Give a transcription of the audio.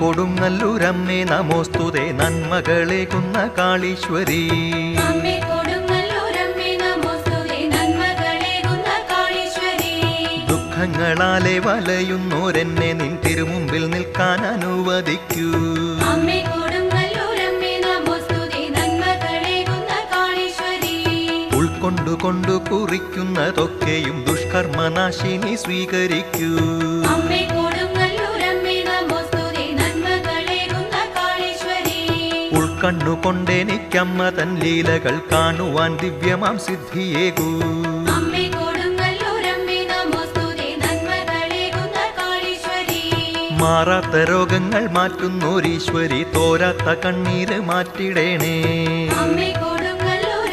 കൊടുങ്ങല്ലൂരമ്മേ നമോസ്തുതേ നന്മകളേകുന്ന കാളീശ്വരി. ദുഃഖങ്ങളാലെ വലയുന്നോരെന്നെ നിൻ തിരുമുമ്പിൽ നിൽക്കാൻ അനുവദിക്കൂ. ഉൾക്കൊണ്ടുകൊണ്ടു കുറിക്കുന്നതൊക്കെയും ദുഷ്കർമ്മനാശിനി സ്വീകരിക്കൂ. ഉൾക്കണ്ണുകൊണ്ടെനിക്കമ്മ തൻ ലീലകൾ കാണുവാൻ ദിവ്യമാം സിദ്ധിയേകൂ. മാറാത്ത രോഗങ്ങൾ മാറ്റുന്നോരീശ്വരി, തോരാത്ത കണ്ണീര് മാറ്റിടേണേ.